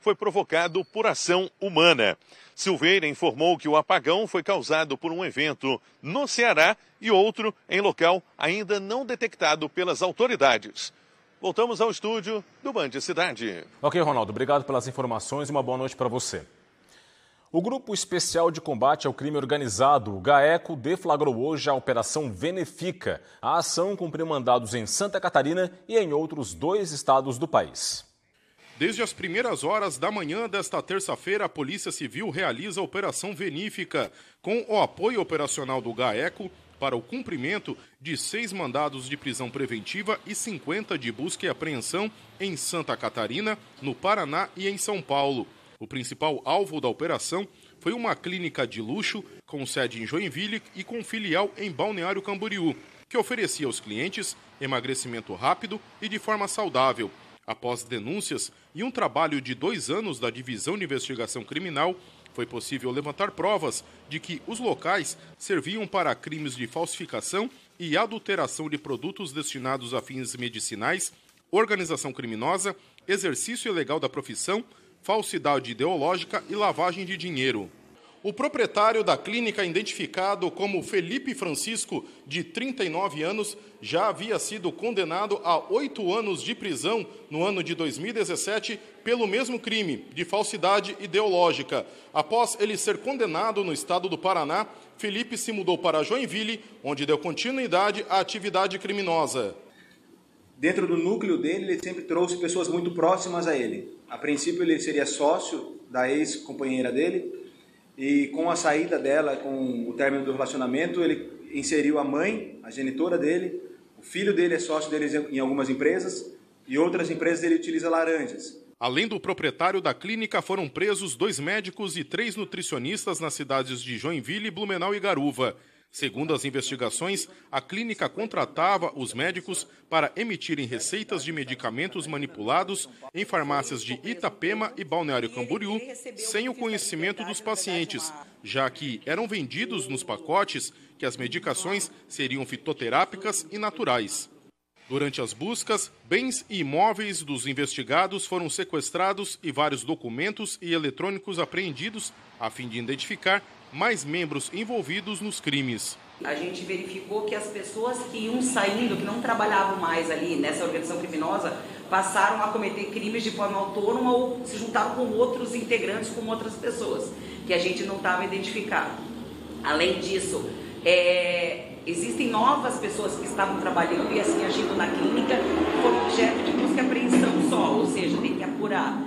foi provocado por ação humana. Silveira informou que o apagão foi causado por um evento no Ceará e outro em local ainda não detectado pelas autoridades. Voltamos ao estúdio do Band Cidade. Ok, Ronaldo, obrigado pelas informações e uma boa noite para você. O Grupo Especial de Combate ao Crime Organizado, o GAECO, deflagrou hoje a Operação Benefica. A ação cumpriu mandados em Santa Catarina e em outros 2 estados do país. Desde as primeiras horas da manhã desta terça-feira, a Polícia Civil realiza a Operação Benefica, com o apoio operacional do GAECO para o cumprimento de 6 mandados de prisão preventiva e 50 de busca e apreensão em Santa Catarina, no Paraná e em São Paulo. O principal alvo da operação foi uma clínica de luxo com sede em Joinville e com filial em Balneário Camboriú, que oferecia aos clientes emagrecimento rápido e de forma saudável. Após denúncias e um trabalho de 2 anos da Divisão de Investigação Criminal, foi possível levantar provas de que os locais serviam para crimes de falsificação e adulteração de produtos destinados a fins medicinais, organização criminosa, exercício ilegal da profissão, falsidade ideológica e lavagem de dinheiro. O proprietário da clínica, identificado como Felipe Francisco, de 39 anos, já havia sido condenado a 8 anos de prisão no ano de 2017 pelo mesmo crime, de falsidade ideológica. Após ele ser condenado no estado do Paraná, Felipe se mudou para Joinville, onde deu continuidade à atividade criminosa. Dentro do núcleo dele, ele sempre trouxe pessoas muito próximas a ele. A princípio, ele seria sócio da ex-companheira dele, e com a saída dela, com o término do relacionamento, ele inseriu a mãe, a genitora dele, o filho dele é sócio deles em algumas empresas, e outras empresas ele utiliza laranjas. Além do proprietário da clínica, foram presos 2 médicos e 3 nutricionistas nas cidades de Joinville, Blumenau e Garuva. Segundo as investigações, a clínica contratava os médicos para emitirem receitas de medicamentos manipulados em farmácias de Itapema e Balneário Camboriú, sem o conhecimento dos pacientes, já que eram vendidos nos pacotes que as medicações seriam fitoterápicas e naturais. Durante as buscas, bens e imóveis dos investigados foram sequestrados e vários documentos e eletrônicos apreendidos, a fim de identificar mais membros envolvidos nos crimes. A gente verificou que as pessoas que iam saindo, que não trabalhavam mais ali nessa organização criminosa, passaram a cometer crimes de forma autônoma ou se juntaram com outros integrantes, com outras pessoas, que a gente não estava identificando. Além disso, existem novas pessoas que estavam trabalhando e assim agindo na clínica, que foram objeto de busca e apreensão só, ou seja, tem que apurar.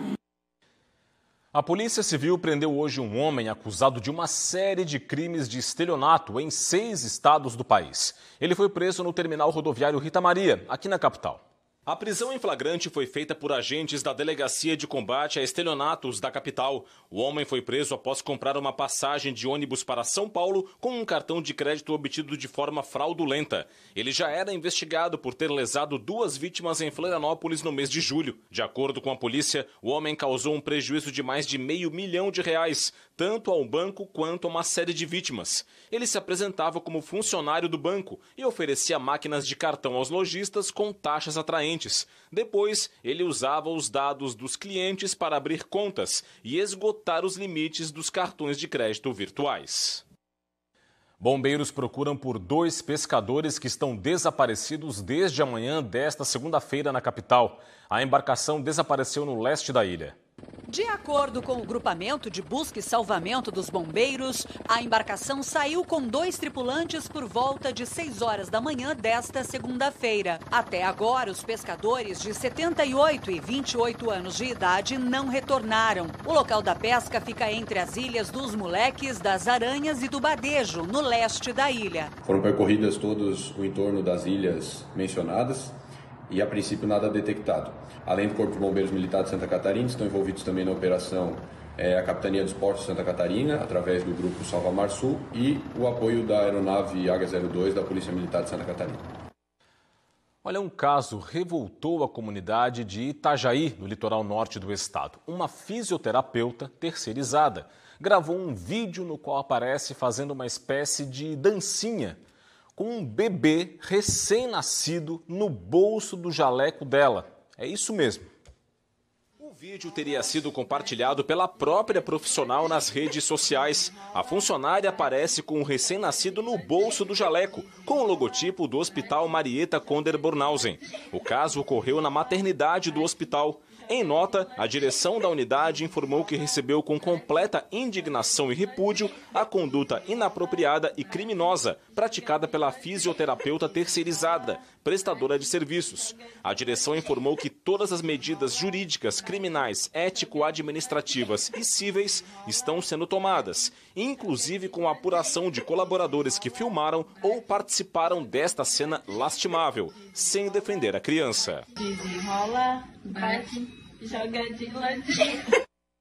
A Polícia Civil prendeu hoje um homem acusado de uma série de crimes de estelionato em 6 estados do país. Ele foi preso no terminal rodoviário Rita Maria, aqui na capital. A prisão em flagrante foi feita por agentes da Delegacia de Combate a Estelionatos da capital. O homem foi preso após comprar uma passagem de ônibus para São Paulo com um cartão de crédito obtido de forma fraudulenta. Ele já era investigado por ter lesado 2 vítimas em Florianópolis no mês de julho. De acordo com a polícia, o homem causou um prejuízo de mais de R$500 mil, tanto ao banco quanto a uma série de vítimas. Ele se apresentava como funcionário do banco e oferecia máquinas de cartão aos lojistas com taxas atraentes. Depois, ele usava os dados dos clientes para abrir contas e esgotar os limites dos cartões de crédito virtuais. Bombeiros procuram por 2 pescadores que estão desaparecidos desde a manhã desta segunda-feira na capital. A embarcação desapareceu no leste da ilha. De acordo com o grupamento de busca e salvamento dos bombeiros, a embarcação saiu com 2 tripulantes por volta de 6 horas da manhã desta segunda-feira. Até agora, os pescadores de 78 e 28 anos de idade não retornaram. O local da pesca fica entre as ilhas dos Moleques, das Aranhas e do Badejo, no leste da ilha. Foram percorridas todas o entorno das ilhas mencionadas e, a princípio, nada detectado. Além do Corpo de Bombeiros Militar de Santa Catarina, estão envolvidos também na operação a Capitania dos Portos de Santa Catarina, através do Grupo Salva Mar Sul, e o apoio da aeronave Águia 02 da Polícia Militar de Santa Catarina. Olha, um caso revoltou a comunidade de Itajaí, no litoral norte do estado. Uma fisioterapeuta terceirizada gravou um vídeo no qual aparece fazendo uma espécie de dancinha com um bebê recém-nascido no bolso do jaleco dela. É isso mesmo. O vídeo teria sido compartilhado pela própria profissional nas redes sociais. A funcionária aparece com o recém-nascido no bolso do jaleco, com o logotipo do Hospital Marieta Konder-Bornhausen. O caso ocorreu na maternidade do hospital. Em nota, a direção da unidade informou que recebeu com completa indignação e repúdio a conduta inapropriada e criminosa praticada pela fisioterapeuta terceirizada, prestadora de serviços. A direção informou que todas as medidas jurídicas, criminais, ético-administrativas e cíveis estão sendo tomadas, inclusive com a apuração de colaboradores que filmaram ou participaram desta cena lastimável, sem defender a criança. Desenrola, bate, joga de ladinho.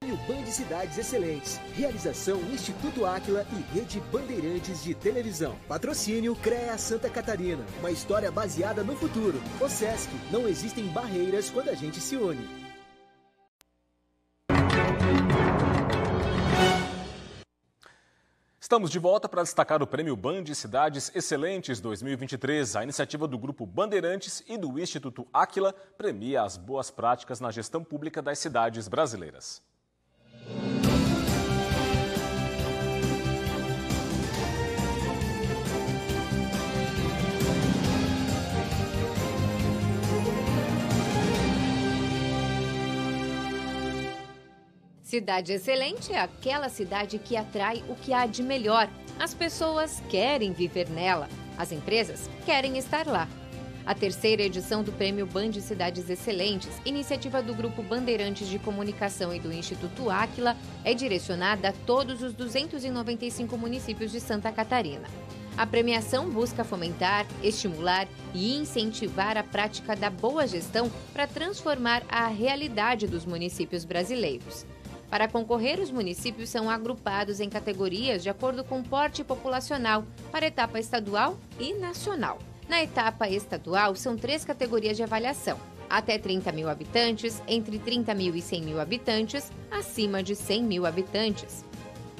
Prêmio Band Cidades Excelentes. Realização Instituto Áquila e Rede Bandeirantes de Televisão. Patrocínio CREA Santa Catarina. Uma história baseada no futuro. OSESC. Não existem barreiras quando a gente se une. Estamos de volta para destacar o Prêmio Band Cidades Excelentes 2023. A iniciativa do Grupo Bandeirantes e do Instituto Áquila premia as boas práticas na gestão pública das cidades brasileiras. Cidade excelente é aquela cidade que atrai o que há de melhor. As pessoas querem viver nela. As empresas querem estar lá. A terceira edição do Prêmio Band Cidades Excelentes, iniciativa do Grupo Bandeirantes de Comunicação e do Instituto Áquila, é direcionada a todos os 295 municípios de Santa Catarina. A premiação busca fomentar, estimular e incentivar a prática da boa gestão para transformar a realidade dos municípios brasileiros. Para concorrer, os municípios são agrupados em categorias de acordo com o porte populacional, para etapa estadual e nacional. Na etapa estadual, são 3 categorias de avaliação: até 30 mil habitantes, entre 30 mil e 100 mil habitantes, acima de 100 mil habitantes.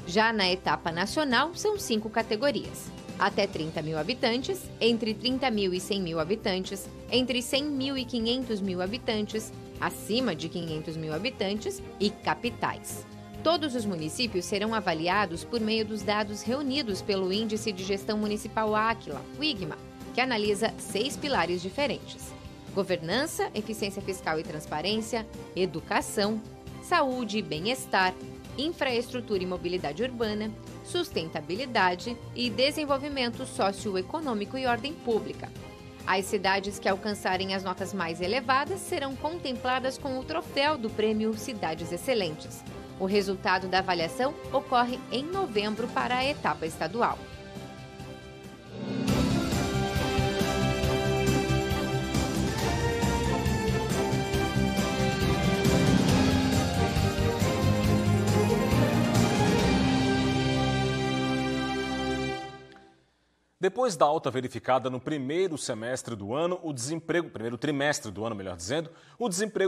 Já na etapa nacional, são 5 categorias: até 30 mil habitantes, entre 30 mil e 100 mil habitantes, entre 100 mil e 500 mil habitantes, acima de 500 mil habitantes e capitais. Todos os municípios serão avaliados por meio dos dados reunidos pelo Índice de Gestão Municipal Áquila, o IGMA, que analisa 6 pilares diferentes: governança, eficiência fiscal e transparência, educação, saúde e bem-estar, infraestrutura e mobilidade urbana, sustentabilidade e desenvolvimento socioeconômico e ordem pública. As cidades que alcançarem as notas mais elevadas serão contempladas com o troféu do Prêmio Cidades Excelentes. O resultado da avaliação ocorre em novembro para a etapa estadual. Depois da alta verificada no primeiro trimestre do ano, o desemprego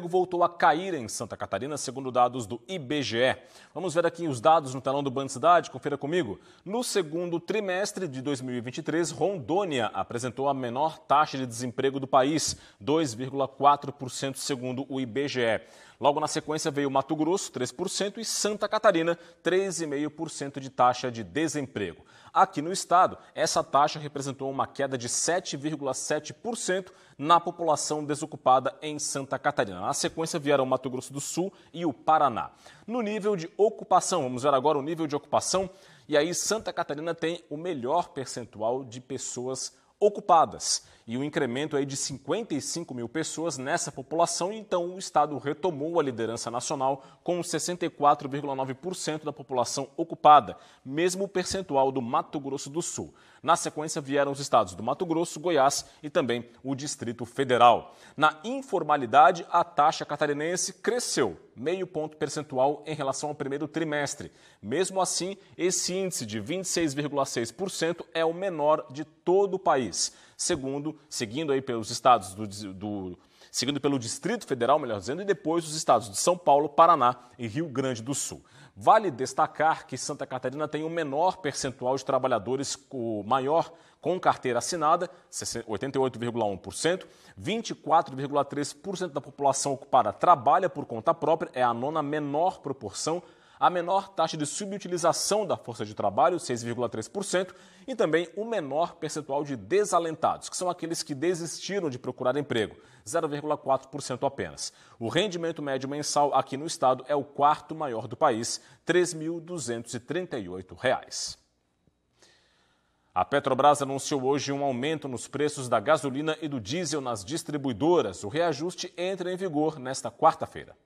voltou a cair em Santa Catarina, segundo dados do IBGE. Vamos ver aqui os dados no telão do Band Cidade, confira comigo. No segundo trimestre de 2023, Rondônia apresentou a menor taxa de desemprego do país, 2,4% segundo o IBGE. Logo na sequência veio Mato Grosso, 3%, e Santa Catarina, 3,5% de taxa de desemprego. Aqui no estado, essa taxa representou uma queda de 7,7% na população desocupada em Santa Catarina. Na sequência vieram Mato Grosso do Sul e o Paraná. No nível de ocupação, vamos ver agora o nível de ocupação, e aí Santa Catarina tem o melhor percentual de pessoas ocupadas e um incremento aí de 55 mil pessoas nessa população. Então o estado retomou a liderança nacional com 64,9% da população ocupada, mesmo o percentual do Mato Grosso do Sul. Na sequência vieram os estados do Mato Grosso, Goiás e também o Distrito Federal. Na informalidade, a taxa catarinense cresceu meio ponto percentual em relação ao primeiro trimestre. Mesmo assim, esse índice de 26,6% é o menor de todo o país. Seguindo aí pelos estados do seguindo pelo Distrito Federal, melhor dizendo, e depois os estados de São Paulo, Paraná e Rio Grande do Sul. Vale destacar que Santa Catarina tem o menor percentual de trabalhadores, o maior com carteira assinada, 88,1%, 24,3% da população ocupada trabalha por conta própria, é a nona menor proporção, a menor taxa de subutilização da força de trabalho, 6,3%, e também o menor percentual de desalentados, que são aqueles que desistiram de procurar emprego, 0,4% apenas. O rendimento médio mensal aqui no estado é o quarto maior do país, R$ 3.238. A Petrobras anunciou hoje um aumento nos preços da gasolina e do diesel nas distribuidoras. O reajuste entra em vigor nesta quarta-feira.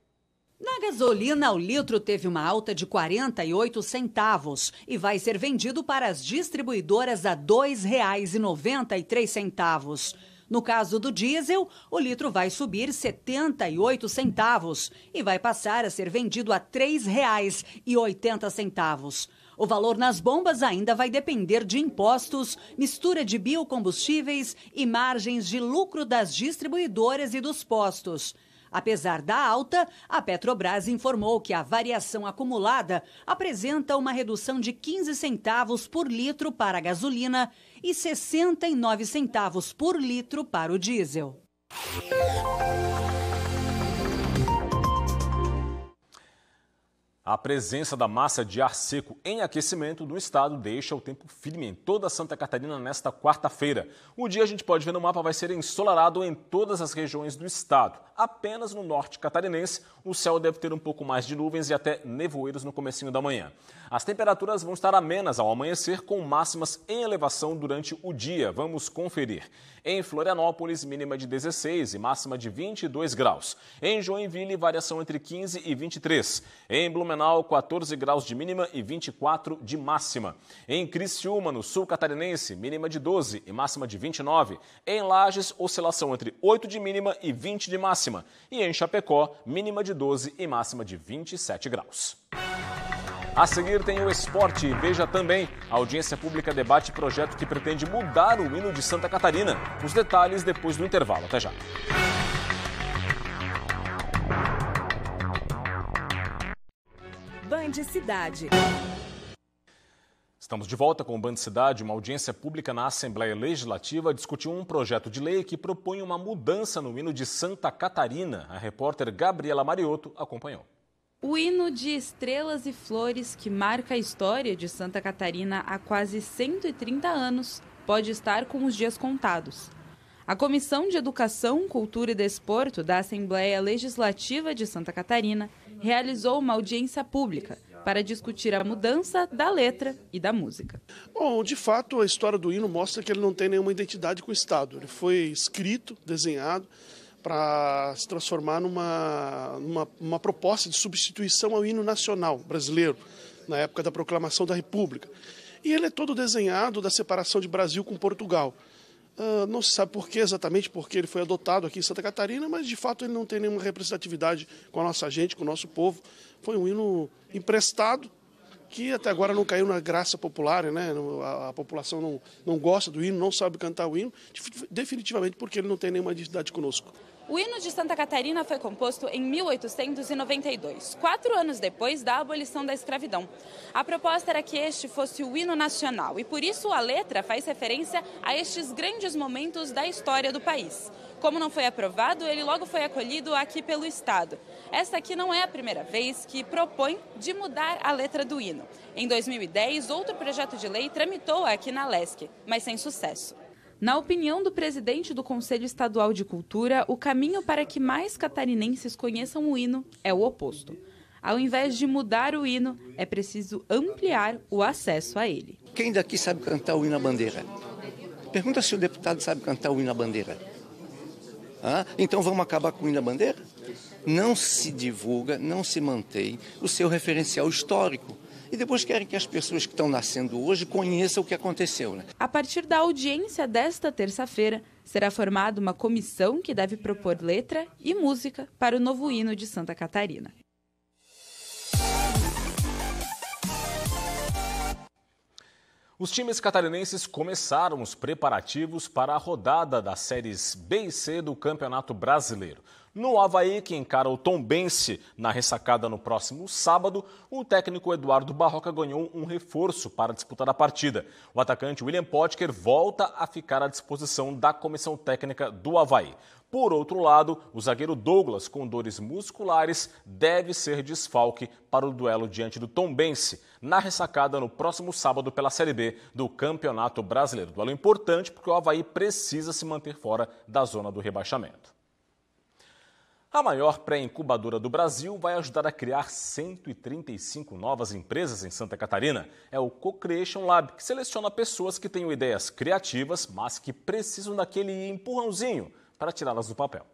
Na gasolina, o litro teve uma alta de 48 centavos e vai ser vendido para as distribuidoras a R$ 2,93. No caso do diesel, o litro vai subir 78 centavos e vai passar a ser vendido a R$ 3,80. O valor nas bombas ainda vai depender de impostos, mistura de biocombustíveis e margens de lucro das distribuidoras e dos postos. Apesar da alta, a Petrobras informou que a variação acumulada apresenta uma redução de 15 centavos por litro para a gasolina e 69 centavos por litro para o diesel. A presença da massa de ar seco em aquecimento do estado deixa o tempo firme em toda Santa Catarina nesta quarta-feira. O dia, a gente pode ver no mapa, vai ser ensolarado em todas as regiões do estado. Apenas no norte catarinense, o céu deve ter um pouco mais de nuvens e até nevoeiros no comecinho da manhã. As temperaturas vão estar amenas ao amanhecer, com máximas em elevação durante o dia. Vamos conferir. Em Florianópolis, mínima de 16 e máxima de 22 graus. Em Joinville, variação entre 15 e 23. Em Blumenau, 14 graus de mínima e 24 de máxima. Em Criciúma, no sul catarinense, mínima de 12 e máxima de 29. Em Lages, oscilação entre 8 de mínima e 20 de máxima. E em Chapecó, mínima de 12 e máxima de 27 graus. A seguir tem o esporte. Veja também, a audiência pública debate projeto que pretende mudar o hino de Santa Catarina. Os detalhes depois do intervalo. Até já. Band Cidade. Estamos de volta com o Band Cidade. Uma audiência pública na Assembleia Legislativa discutiu um projeto de lei que propõe uma mudança no hino de Santa Catarina. A repórter Gabriela Mariotto acompanhou. O hino de estrelas e flores, que marca a história de Santa Catarina há quase 130 anos, pode estar com os dias contados. A Comissão de Educação, Cultura e Desporto da Assembleia Legislativa de Santa Catarina realizou uma audiência pública para discutir a mudança da letra e da música. Bom, de fato, a história do hino mostra que ele não tem nenhuma identidade com o Estado. Ele foi escrito, desenhado, para se transformar numa proposta de substituição ao hino nacional brasileiro, na época da proclamação da República. E ele é todo desenhado da separação de Brasil com Portugal. Não se sabe exatamente por que ele foi adotado aqui em Santa Catarina, mas de fato ele não tem nenhuma representatividade com a nossa gente, com o nosso povo. Foi um hino emprestado, que até agora não caiu na graça popular, né? A população não gosta do hino, não sabe cantar o hino, definitivamente porque ele não tem nenhuma identidade conosco. O hino de Santa Catarina foi composto em 1892, 4 anos depois da abolição da escravidão. A proposta era que este fosse o hino nacional e, por isso, a letra faz referência a estes grandes momentos da história do país. Como não foi aprovado, ele logo foi acolhido aqui pelo Estado. Esta aqui não é a primeira vez que propõe de mudar a letra do hino. Em 2010, outro projeto de lei tramitou aqui na LESC, mas sem sucesso. Na opinião do presidente do Conselho Estadual de Cultura, o caminho para que mais catarinenses conheçam o hino é o oposto. Ao invés de mudar o hino, é preciso ampliar o acesso a ele. Quem daqui sabe cantar o hino à bandeira? Pergunta se o deputado sabe cantar o hino à bandeira. Então vamos acabar com o hino à bandeira? Não se divulga, não se mantém o seu referencial histórico. E depois querem que as pessoas que estão nascendo hoje conheçam o que aconteceu, né? A partir da audiência desta terça-feira, será formada uma comissão que deve propor letra e música para o novo hino de Santa Catarina. Os times catarinenses começaram os preparativos para a rodada das séries B e C do Campeonato Brasileiro. No Avaí, que encara o Tombense na ressacada no próximo sábado, o técnico Eduardo Barroca ganhou um reforço para disputar a partida. O atacante William Potker volta a ficar à disposição da comissão técnica do Avaí. Por outro lado, o zagueiro Douglas, com dores musculares, deve ser desfalque para o duelo diante do Tombense, na ressacada no próximo sábado pela Série B do Campeonato Brasileiro. Duelo importante porque o Avaí precisa se manter fora da zona do rebaixamento. A maior pré-incubadora do Brasil vai ajudar a criar 135 novas empresas em Santa Catarina. É o Co-Creation Lab, que seleciona pessoas que tenham ideias criativas, mas que precisam daquele empurrãozinho para tirá-las do papel.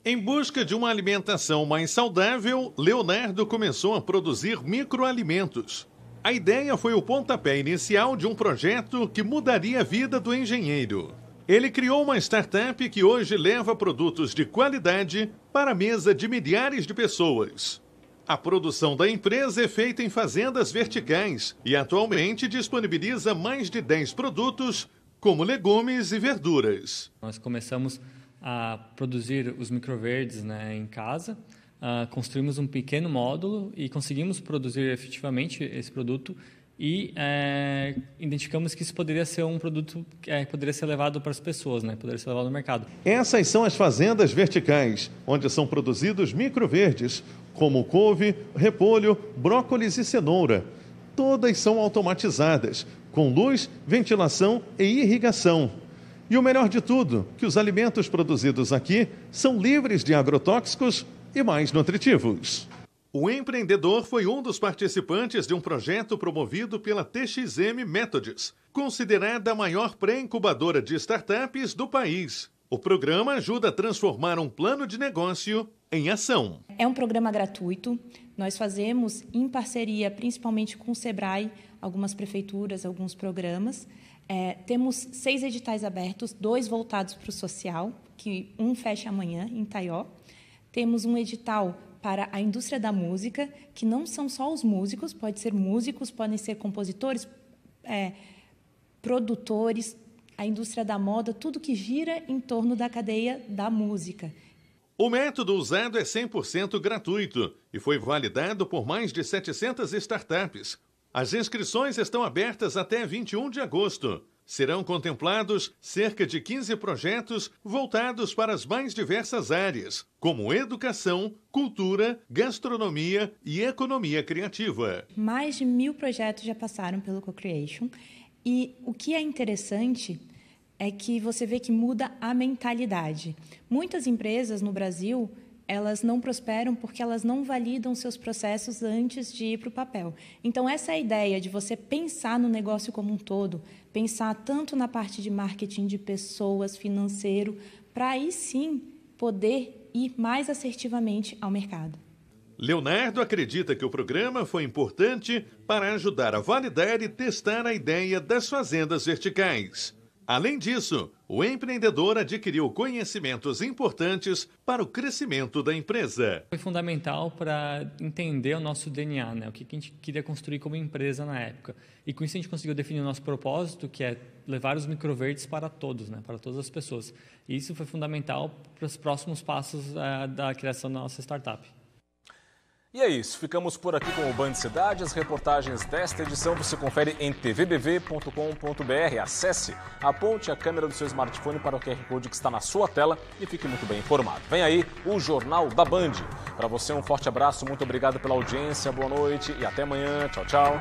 Em busca de uma alimentação mais saudável, Leonardo começou a produzir microalimentos. A ideia foi o pontapé inicial de um projeto que mudaria a vida do engenheiro. Ele criou uma startup que hoje leva produtos de qualidade para a mesa de milhares de pessoas. A produção da empresa é feita em fazendas verticais e atualmente disponibiliza mais de 10 produtos, como legumes e verduras. Nós começamos a produzir os microverdes, em casa, construímos um pequeno módulo e conseguimos produzir efetivamente esse produto e identificamos que isso poderia ser um produto que poderia ser levado para as pessoas, poderia ser levado no mercado. Essas são as fazendas verticais, onde são produzidos microverdes, como couve, repolho, brócolis e cenoura. Todas são automatizadas, com luz, ventilação e irrigação. E o melhor de tudo, que os alimentos produzidos aqui são livres de agrotóxicos e mais nutritivos. O empreendedor foi um dos participantes de um projeto promovido pela TXM Methods, considerada a maior pré-incubadora de startups do país. O programa ajuda a transformar um plano de negócio em ação. É um programa gratuito. Nós fazemos em parceria, principalmente com o Sebrae, algumas prefeituras, alguns programas. Temos 6 editais abertos, 2 voltados para o social, que um fecha amanhã em Taió. Temos um edital para a indústria da música, que não são só os músicos, pode ser músicos, podem ser compositores, produtores, a indústria da moda, tudo que gira em torno da cadeia da música. O método usado é 100% gratuito e foi validado por mais de 700 startups. As inscrições estão abertas até 21 de agosto. Serão contemplados cerca de 15 projetos voltados para as mais diversas áreas, como educação, cultura, gastronomia e economia criativa. Mais de 1.000 projetos já passaram pelo Co-Creation e o que é interessante é que você vê que muda a mentalidade. Muitas empresas no Brasil, elas não prosperam porque elas não validam seus processos antes de ir para o papel. Então, essa ideia de você pensar no negócio como um todo, pensar tanto na parte de marketing de pessoas, financeiro, para aí sim poder ir mais assertivamente ao mercado. Leonardo acredita que o programa foi importante para ajudar a validar e testar a ideia das fazendas verticais. Além disso, o empreendedor adquiriu conhecimentos importantes para o crescimento da empresa. Foi fundamental para entender o nosso DNA, o que a gente queria construir como empresa na época. E com isso a gente conseguiu definir o nosso propósito, que é levar os microverdes para todos, para todas as pessoas. E isso foi fundamental para os próximos passos da criação da nossa startup. E é isso, ficamos por aqui com o Band Cidade. As reportagens desta edição você confere em tvbv.com.br. Acesse, aponte a câmera do seu smartphone para o QR Code que está na sua tela e fique muito bem informado. Vem aí o Jornal da Band. Para você um forte abraço, muito obrigado pela audiência, boa noite e até amanhã. Tchau, tchau.